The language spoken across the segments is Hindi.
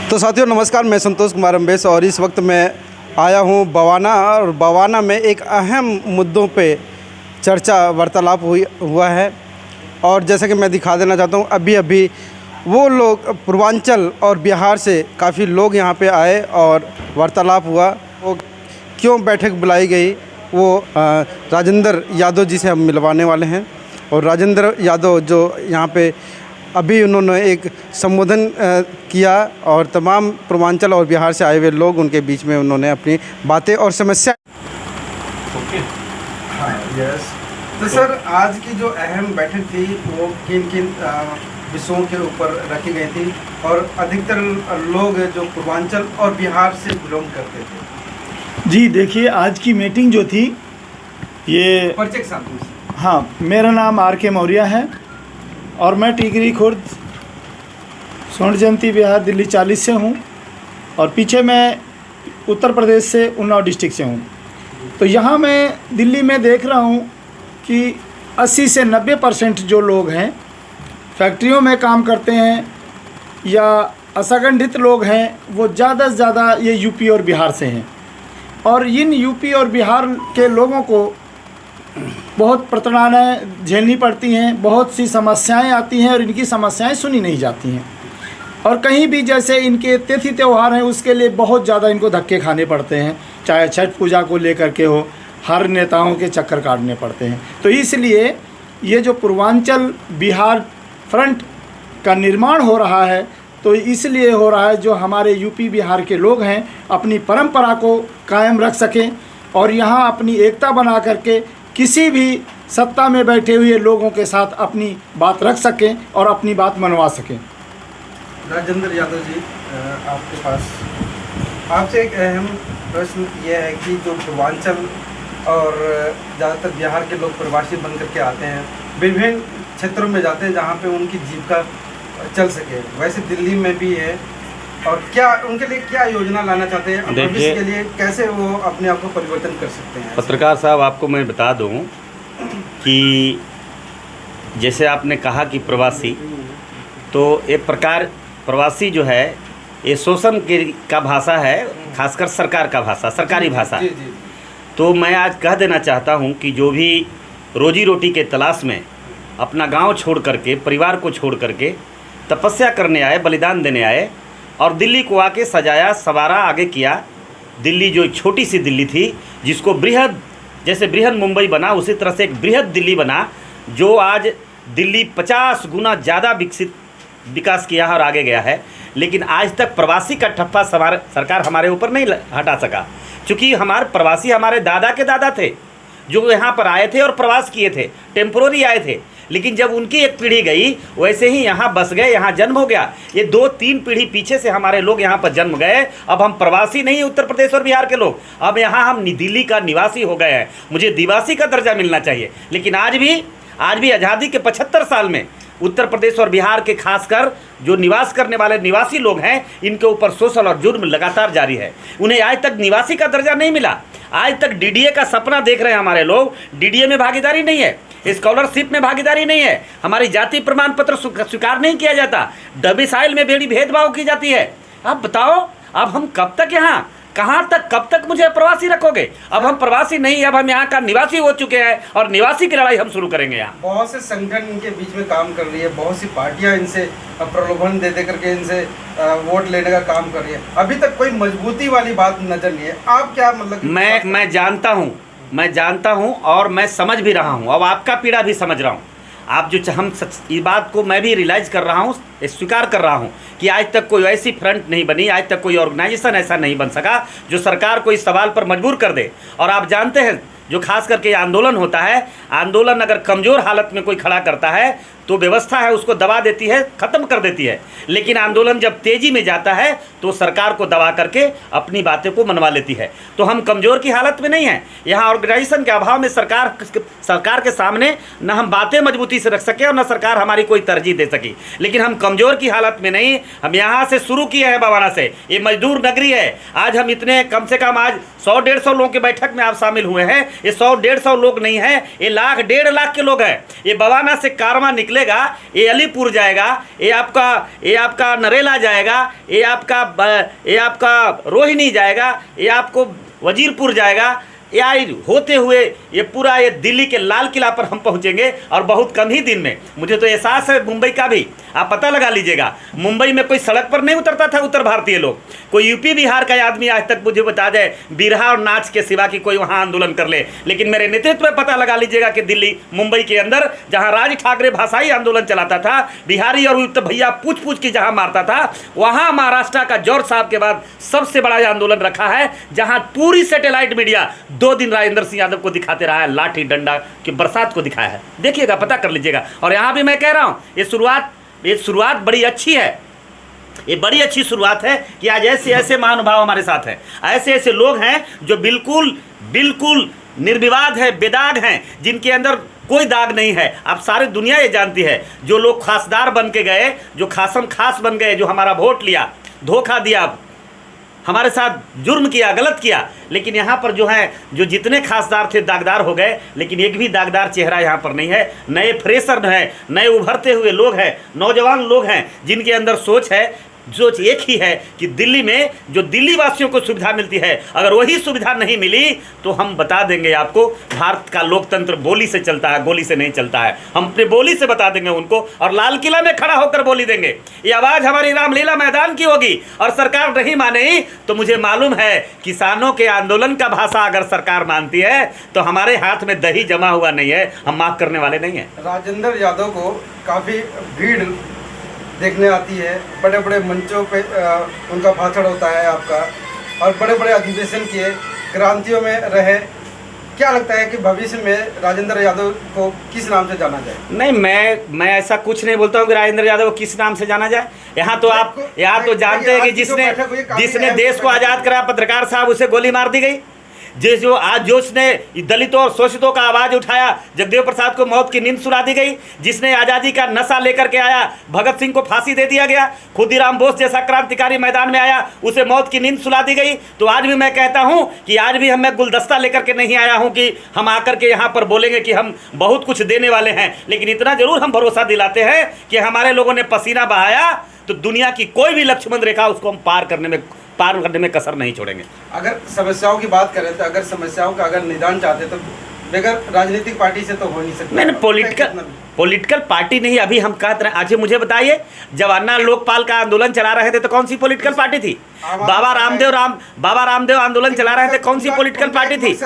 तो साथियों नमस्कार, मैं संतोष कुमार अम्बेस और इस वक्त मैं आया हूँ बवाना। और बवाना में एक अहम मुद्दों पे चर्चा वार्तालाप हुआ है। और जैसा कि मैं दिखा देना चाहता हूँ, अभी अभी वो लोग पूर्वांचल और बिहार से काफ़ी लोग यहाँ पे आए और वार्तालाप हुआ। वो क्यों बैठक बुलाई गई, वो राजेंद्र यादव जी से हम मिलवाने वाले हैं। और राजेंद्र यादव जो यहाँ पे अभी उन्होंने एक संबोधन किया और तमाम पूर्वांचल और बिहार से आए हुए लोग उनके बीच में उन्होंने अपनी बातें और समस्या हाँ यस। तो सर, आज की जो अहम बैठक थी वो किन किन विषयों के ऊपर रखी गई थी और अधिकतर लोग जो पूर्वांचल और बिहार से बिलोंग करते थे? जी देखिए, आज की मीटिंग जो थी ये परिचय के साथ। हाँ, मेरा नाम R.K. मौर्य है और मैं टिकरी खुर्द स्वर्ण जयंती बिहार दिल्ली 40 से हूँ और पीछे मैं उत्तर प्रदेश से उन्नाव डिस्ट्रिक्ट से हूँ। तो यहाँ मैं दिल्ली में देख रहा हूँ कि 80 से 90% जो लोग हैं फैक्ट्रियों में काम करते हैं या असंगठित लोग हैं, वो ज़्यादा से ज़्यादा ये यूपी और बिहार से हैं। और इन यूपी और बिहार के लोगों को बहुत प्रताड़नाएं झेलनी पड़ती हैं, बहुत सी समस्याएं आती हैं और इनकी समस्याएं सुनी नहीं जाती हैं। और कहीं भी जैसे इनके तिथि त्यौहार हैं उसके लिए बहुत ज़्यादा इनको धक्के खाने पड़ते हैं, चाहे छठ पूजा को लेकर के हो, हर नेताओं के चक्कर काटने पड़ते हैं। तो इसलिए ये जो पूर्वांचल बिहार फ्रंट का निर्माण हो रहा है, तो इसलिए हो रहा है जो हमारे यूपी बिहार के लोग हैं अपनी परंपरा को कायम रख सकें और यहाँ अपनी एकता बना करके किसी भी सत्ता में बैठे हुए लोगों के साथ अपनी बात रख सकें और अपनी बात मनवा सकें। राजेंद्र यादव जी, आपके पास आपसे एक अहम प्रश्न ये है कि जो पूर्वांचल और ज़्यादातर बिहार के लोग प्रवासी बन करके आते हैं, विभिन्न क्षेत्रों में जाते हैं जहाँ पे उनकी जीविका चल सके। वैसे दिल्ली में भी है, और क्या उनके लिए क्या योजना लाना चाहते हैं भविष्य के लिए, कैसे वो अपने आप को परिवर्तन कर सकते हैं? पत्रकार साहब, आपको मैं बता दूं कि जैसे आपने कहा कि प्रवासी, तो एक प्रकार प्रवासी जो है ये शोषण का भाषा है, खासकर सरकार का भाषा, सरकारी भाषा। जी। तो मैं आज कह देना चाहता हूं कि जो भी रोजी रोटी के तलाश में अपना गांव छोड़ करके, परिवार को छोड़ करके तपस्या करने आए, बलिदान देने आए और दिल्ली को आके सजाया संवारा आगे किया। दिल्ली जो एक छोटी सी दिल्ली थी, जिसको बृहद, जैसे बृहद मुंबई बना उसी तरह से एक बृहद दिल्ली बना, जो आज दिल्ली 50 गुना ज़्यादा विकास किया है और आगे गया है। लेकिन आज तक प्रवासी का ठप्पा सरकार हमारे ऊपर नहीं हटा सका, क्योंकि हमारे प्रवासी हमारे दादा के दादा थे जो यहाँ पर आए थे और प्रवास किए थे, टेम्पोररी आए थे। लेकिन जब उनकी एक पीढ़ी गई, वैसे ही यहाँ बस गए, यहाँ जन्म हो गया। ये 2-3 पीढ़ी पीछे से हमारे लोग यहाँ पर जन्म गए। अब हम प्रवासी नहीं, उत्तर प्रदेश और बिहार के लोग, अब यहाँ हम दिल्ली का निवासी हो गए हैं। मुझे निवासी का दर्जा मिलना चाहिए। लेकिन आज भी आज़ादी के 75 साल में उत्तर प्रदेश और बिहार के खासकर जो निवास करने वाले निवासी लोग हैं, इनके ऊपर शोषण और जुर्म लगातार जारी है। उन्हें आज तक निवासी का दर्जा नहीं मिला। आज तक डीडीए का सपना देख रहे हैं हमारे लोग, डीडीए में भागीदारी नहीं है, स्कॉलरशिप में भागीदारी नहीं है, हमारी जाति प्रमाण पत्र स्वीकार नहीं किया जाता, डोमिसाइल में बड़ी भेदभाव की जाती है। अब बताओ, अब हम कब तक यहाँ, कहाँ तक, कब तक मुझे प्रवासी रखोगे? अब हम प्रवासी नहीं, अब हम यहाँ का निवासी हो चुके हैं और निवासी की लड़ाई हम शुरू करेंगे। यहाँ बहुत से संगठन इनके बीच में काम कर रही है, बहुत सी पार्टियां इनसे प्रलोभन दे करके इनसे वोट लेने का काम कर रही है। अभी तक कोई मजबूती वाली बात नजर नहीं है। आप क्या मतलब? मैं जानता हूँ और मैं समझ भी रहा हूँ, अब आपका पीड़ा भी समझ रहा हूँ। आप जो हम इस बात को मैं भी रियलाइज़ कर रहा हूँ, स्वीकार कर रहा हूँ कि आज तक कोई ऐसी फ्रंट नहीं बनी, आज तक कोई ऑर्गेनाइजेशन ऐसा नहीं बन सका जो सरकार को इस सवाल पर मजबूर कर दे। और आप जानते हैं, जो खास करके आंदोलन होता है, आंदोलन अगर कमज़ोर हालत में कोई खड़ा करता है तो व्यवस्था है उसको दबा देती है, ख़त्म कर देती है। लेकिन आंदोलन जब तेज़ी में जाता है तो सरकार को दबा करके अपनी बातें को मनवा लेती है। तो हम कमज़ोर की हालत में नहीं हैं। यहाँ ऑर्गेनाइजेशन के अभाव में सरकार के सामने न हम बातें मजबूती से रख सके और न सरकार हमारी कोई तरजीह दे सकी। लेकिन हम कमज़ोर की हालत में नहीं। हम यहाँ से शुरू किए हैं बवाना से, ये मजदूर नगरी है। आज हम इतने कम से कम आज 100-150 लोगों की बैठक में आप शामिल हुए हैं। ये 100-150 लोग नहीं हैं, ये लाख 1.5 लाख के लोग हैं। ये बवाना से कारवां निकलेगा, ये अलीपुर जाएगा, ये आपका नरेला जाएगा, ये आपका रोहिणी जाएगा, ये आपको वजीरपुर जाएगा, या होते हुए ये पूरा ये दिल्ली के लाल किला पर हम पहुंचेंगे और बहुत कम ही दिन में। मुझे तो एहसास है मुंबई का भी, आप पता लगा लीजिएगा, मुंबई में कोई सड़क पर नहीं उतरता था उत्तर भारतीय लोग। कोई यूपी बिहार का आदमी आज तक मुझे बता दे बिरहा और नाच के सिवा कि कोई वहाँ आंदोलन कर ले। लेकिन मेरे नेतृत्व में पता लगा लीजिएगा कि दिल्ली मुंबई के अंदर जहाँ राज ठाकरे भाषाई आंदोलन चलाता था, बिहारी और युक्त भैया पूछ पूछ की जहाँ मारता था, वहाँ महाराष्ट्र का जॉर्ज साहब के बाद सबसे बड़ा आंदोलन रखा है, जहाँ पूरी सैटेलाइट मीडिया 2 दिन राजेंद्र सिंह यादव को दिखाते रहा है, लाठी डंडा की बरसात को दिखाया है। देखिएगा, पता कर लीजिएगा। और यहाँ भी मैं कह रहा हूँ ये शुरुआत बड़ी अच्छी है, ये बड़ी अच्छी शुरुआत है कि आज ऐसे ऐसे महानुभाव हमारे साथ हैं, ऐसे ऐसे लोग हैं जो बिल्कुल निर्विवाद है, बेदाग हैं, जिनके अंदर कोई दाग नहीं है। अब सारी दुनिया ये जानती है, जो लोग खासदार बन के गए, जो खासम खास बन गए, जो हमारा वोट लिया, धोखा दिया, हमारे साथ जुर्म किया, गलत किया, लेकिन यहाँ पर जो जितने खासदार थे दागदार हो गए, लेकिन एक भी दागदार चेहरा यहाँ पर नहीं है। नए फ्रेशर हैं, नए उभरते हुए लोग हैं, नौजवान लोग हैं, जिनके अंदर सोच एक ही है कि दिल्ली में जो दिल्ली वासियों को सुविधा मिलती है, अगर वही सुविधा नहीं मिली तो हम बता देंगे आपको, भारत का लोकतंत्र बोली से चलता है, गोली से नहीं चलता है। हम अपने बोली से बता देंगे उनको और लाल किला में खड़ा होकर बोली देंगे। ये आवाज़ हमारी रामलीला मैदान की होगी और सरकार नहीं मानेगी तो मुझे मालूम है किसानों के आंदोलन का भाषा अगर सरकार मानती है तो हमारे हाथ में दही जमा हुआ नहीं है, हम माफ़ करने वाले नहीं हैं। राजेंद्र यादव को काफ़ी भीड़ देखने आती है, बड़े बड़े मंचों पे उनका भाषण होता है आपका, और बड़े बड़े अधिवेशन किए, क्रांतियों में रहे। क्या लगता है कि भविष्य में राजेंद्र यादव को किस नाम से जाना जाए? नहीं, मैं ऐसा कुछ नहीं बोलता हूँ कि राजेंद्र यादव को किस नाम से जाना जाए। यहाँ तो जानते हैं कि जिसने देश को आज़ाद करा पत्रकार साहब, उसे गोली मार दी गई। जो उसने दलितों और शोषितों का आवाज़ उठाया, जगदेव प्रसाद को मौत की नींद सुला दी गई। जिसने आज़ादी का नशा लेकर के आया, भगत सिंह को फांसी दे दिया गया। खुदीराम बोस जैसा क्रांतिकारी मैदान में आया, उसे मौत की नींद सुला दी गई। तो आज भी मैं कहता हूँ कि आज भी मैं गुलदस्ता लेकर के नहीं आया हूँ कि हम आकर के यहाँ पर बोलेंगे कि हम बहुत कुछ देने वाले हैं, लेकिन इतना ज़रूर हम भरोसा दिलाते हैं कि हमारे लोगों ने पसीना बहाया तो दुनिया की कोई भी लक्ष्मण रेखा उसको हम पार करने में कसर नहीं छोड़ेंगे। अगर समस्याओं की बात करें तो अगर समस्याओं का अगर निदान चाहते तो बगैर राजनीतिक पार्टी से तो हो नहीं सकता। मैंने पॉलिटिकल पार्टी नहीं, अभी हम कहते रहे। आज मुझे बताइए, जब अन्ना लोकपाल का आंदोलन चला रहे थे तो कौन सी पॉलिटिकल पार्टी थी? बाबा रामदेव आंदोलन चला रहे थे, कौन सी पॉलिटिकल पार्टी थी?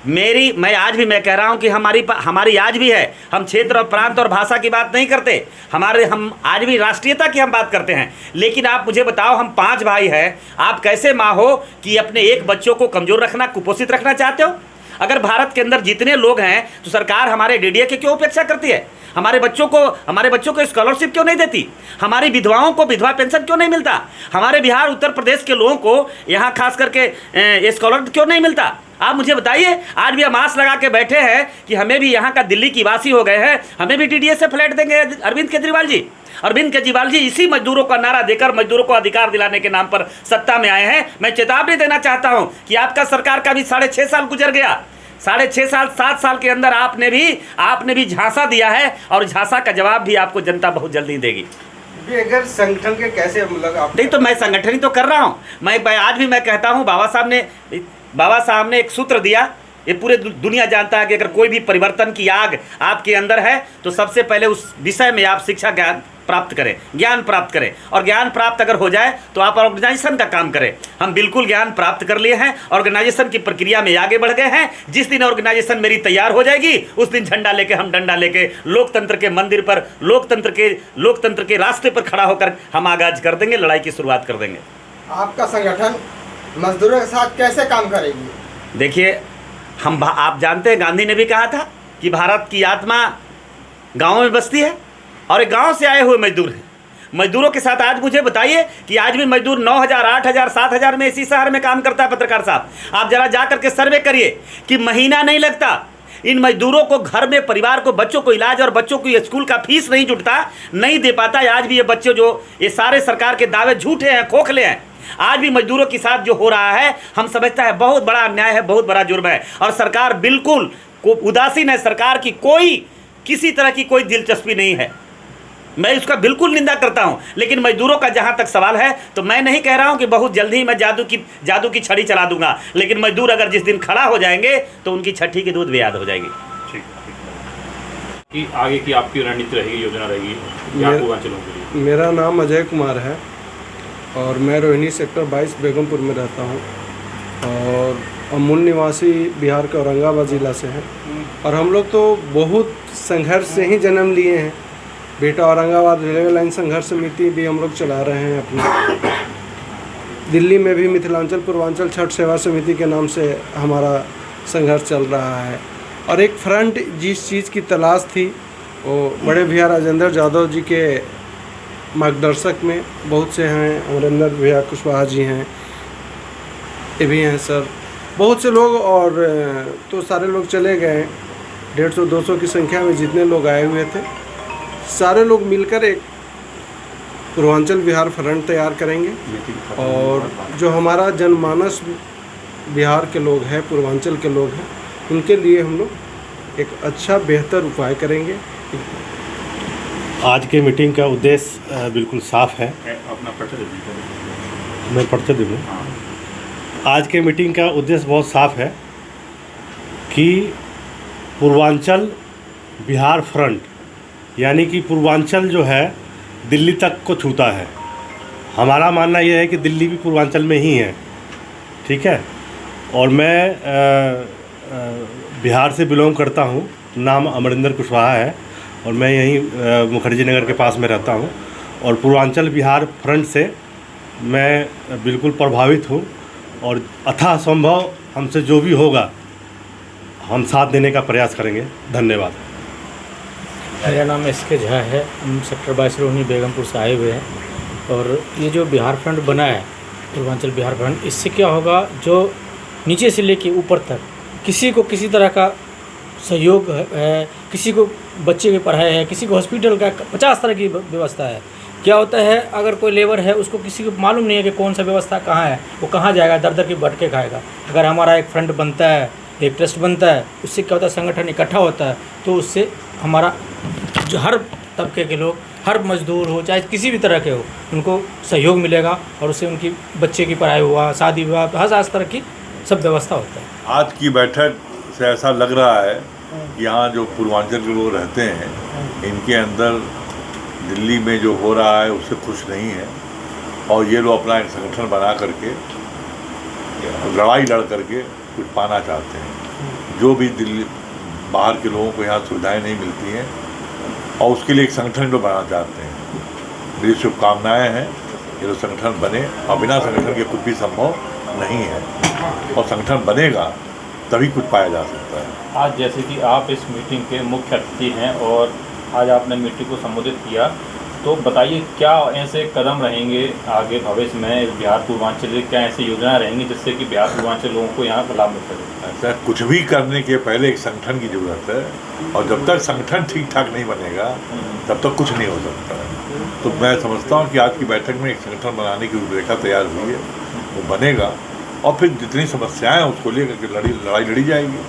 नहीं, मैं आज भी मैं कह रहा हूं कि हमारी आज भी है। हम क्षेत्र और प्रांत और भाषा की बात नहीं करते, हम आज भी राष्ट्रीयता की हम बात करते हैं। लेकिन आप मुझे बताओ, हम 5 भाई हैं, आप कैसे माँ हो कि अपने एक बच्चों को कमज़ोर रखना, कुपोषित रखना चाहते हो? अगर भारत के अंदर जितने लोग हैं तो सरकार हमारे डीडीए की क्यों उपेक्षा करती है? हमारे बच्चों को स्कॉलरशिप क्यों नहीं देती? हमारी विधवाओं को विधवा पेंशन क्यों नहीं मिलता? हमारे बिहार उत्तर प्रदेश के लोगों को यहाँ खास करके स्कॉलर क्यों नहीं मिलता? आप मुझे बताइए। आज भी हम आस लगा के बैठे हैं कि हमें भी यहाँ का दिल्ली की वासी हो गए हैं, हमें भी डीडीए से फ्लैट देंगे अरविंद केजरीवाल जी इसी मजदूरों का नारा देकर मजदूरों को अधिकार दिलाने के नाम पर सत्ता में आए हैं। मैं चेतावनी देना चाहता हूं कि आपका सरकार का भी 6.5 साल गुजर गया। 6.5 साल 7 साल के अंदर आपने भी झांसा दिया है और झांसा का जवाब भी आपको जनता बहुत जल्दी देगी। अगर संगठन के कैसे मतलब नहीं, तो मैं संगठन ही तो कर रहा हूँ। मैं आज भी मैं कहता हूँ, बाबा साहब ने एक सूत्र दिया, ये पूरे दुनिया जानता है कि अगर कोई भी परिवर्तन की आग आपके अंदर है तो सबसे पहले उस विषय में आप शिक्षा ज्ञान प्राप्त करें, ज्ञान प्राप्त करें, और ज्ञान प्राप्त अगर हो जाए तो आप ऑर्गेनाइजेशन का काम करें। हम बिल्कुल ज्ञान प्राप्त कर लिए हैं, ऑर्गेनाइजेशन की प्रक्रिया में आगे बढ़ गए हैं। जिस दिन ऑर्गेनाइजेशन मेरी तैयार हो जाएगी उस दिन झंडा लेके, हम डंडा लेके लोकतंत्र के मंदिर पर, लोकतंत्र के रास्ते पर खड़ा होकर हम आगाज कर देंगे, लड़ाई की शुरुआत कर देंगे। आपका संगठन मजदूरों के साथ कैसे काम करेगी? देखिए, आप जानते हैं, गांधी ने भी कहा था कि भारत की आत्मा गाँव में बसती है और एक गांव से आए हुए मजदूर हैं। मजदूरों के साथ आज मुझे बताइए कि आज भी मजदूर 9,000, 8,000, 7,000 में इसी शहर में काम करता है। पत्रकार साहब, आप जरा जा करके सर्वे करिए कि महीना नहीं लगता इन मजदूरों को घर में, परिवार को, बच्चों को इलाज और बच्चों को स्कूल का फीस नहीं जुटता, नहीं दे पाता। आज भी ये बच्चे ये सारे सरकार के दावे झूठे हैं, खोखले हैं। आज भी मजदूरों के साथ जो हो रहा है हम समझता है बहुत बड़ा अन्याय है, बहुत बड़ा जुर्म है, और सरकार बिल्कुल उदासीन है, सरकार की कोई किसी तरह की कोई दिलचस्पी नहीं है। मैं उसका बिल्कुल निंदा करता हूं। लेकिन मजदूरों का जहां तक सवाल है तो मैं नहीं कह रहा हूं कि बहुत जल्दी ही मैं जादू की छड़ी चला दूंगा, लेकिन मजदूर अगर जिस दिन खड़ा हो जाएंगे तो उनकी छठी की दूध भी याद हो जाएगी। ठीक कि आगे की आपकी रणनीति रहेगी, योजना रहेगी पूर्वांचलों के लिए? मेरा नाम अजय कुमार है और मैं रोहिणी सेक्टर 22 बेगमपुर में रहता हूँ और हम मूल निवासी बिहार के औरंगाबाद ज़िला से हैं। और हम लोग तो बहुत संघर्ष से ही जन्म लिए हैं। बेटा औरंगाबाद रेलवे लाइन संघर्ष समिति भी हम लोग चला रहे हैं अपनी। दिल्ली में भी मिथिलांचल पूर्वांचल छठ सेवा समिति के नाम से हमारा संघर्ष चल रहा है। और एक फ्रंट जिस चीज़ की तलाश थी वो बड़े भैया राजेंद्र यादव जी के मार्गदर्शक में बहुत से हैं। अमरिंदर भैया कुशवाहा जी हैं, ये भी हैं सर, बहुत से लोग। और तो सारे लोग चले गए, 150-200 की संख्या में जितने लोग आए हुए थे सारे लोग मिलकर एक पूर्वांचल बिहार फ्रंट तैयार करेंगे। और जो हमारा जनमानस बिहार के लोग हैं, पूर्वांचल के लोग हैं, उनके लिए हम लोग एक अच्छा बेहतर उपाय करेंगे। आज के मीटिंग का उद्देश्य बिल्कुल साफ है। अपना परिचय दे दीजिए। मैं परिचय दे दूँ। आज के मीटिंग का उद्देश्य बहुत साफ है कि पूर्वांचल बिहार फ्रंट, यानी कि पूर्वांचल जो है दिल्ली तक को छूता है। हमारा मानना यह है कि दिल्ली भी पूर्वांचल में ही है, ठीक है। और मैं बिहार से बिलोंग करता हूँ, नाम अमरिंदर कुशवाहा है और मैं यहीं मुखर्जी नगर के पास में रहता हूँ। और पूर्वांचल बिहार फ्रंट से मैं बिल्कुल प्रभावित हूँ और अथाह संभव हमसे जो भी होगा हम साथ देने का प्रयास करेंगे। धन्यवाद। मेरा नाम एस.के. झा है। हम सेक्टर 22 रोहिणी बेगमपुर से आए हुए हैं। और ये जो बिहार फ्रंट बना है, पूर्वांचल बिहार फ्रंट, इससे क्या होगा, जो नीचे से लेके ऊपर तक किसी को किसी तरह का सहयोग है, किसी को बच्चे की पढ़ाई है, किसी को हॉस्पिटल का 50 तरह की व्यवस्था है। क्या होता है, अगर कोई लेबर है उसको किसी को मालूम नहीं है कि कौन सा व्यवस्था कहाँ है, वो कहाँ जाएगा, दर दर की भटके खाएगा। अगर हमारा एक फ्रंट बनता है, एक ट्रस्ट बनता है, उससे क्या होता है, संगठन इकट्ठा होता है, तो उससे हमारा जो हर तबके के लोग, हर मजदूर हो चाहे किसी भी तरह के हो, उनको सहयोग मिलेगा और उससे उनकी बच्चे की पढ़ाई हुआ, शादी विवाह, हर तरह की सब व्यवस्था होता है। आज की बैठक से ऐसा लग रहा है कि यहाँ जो पूर्वांचल के लोग रहते हैं, इनके अंदर दिल्ली में जो हो रहा है उससे खुश नहीं है और ये लोग अपना एक संगठन बना करके लड़ाई लड़ करके कुछ पाना चाहते हैं। जो भी दिल्ली बाहर के लोगों को यहाँ सुविधाएं नहीं मिलती हैं और उसके लिए एक संगठन लोग बनाना चाहते हैं। मेरी शुभकामनाएँ हैं ये लोग संगठन बने और बिना संगठन के कुछ भी संभव नहीं है और संगठन बनेगा तभी कुछ पाया जा सकता है। आज जैसे कि आप इस मीटिंग के मुख्य अतिथि हैं और आज आपने मीटिंग को संबोधित किया, तो बताइए क्या ऐसे कदम रहेंगे आगे भविष्य में बिहार पूर्वांचल के, क्या ऐसी योजनाएं रहेंगी जिससे कि बिहार पूर्वांचल लोगों को यहाँ का लाभ मिल सके? ऐसा कुछ भी करने के पहले एक संगठन की ज़रूरत है और जब तक संगठन ठीक ठाक नहीं बनेगा तब तक कुछ नहीं हो सकता है। तो मैं समझता हूँ कि आज की बैठक में एक संगठन बनाने की रूपरेखा तैयार हुई है, वो बनेगा और फिर जितनी समस्याएं हैं उसको लेकर लड़ाई लड़ी जाएगी।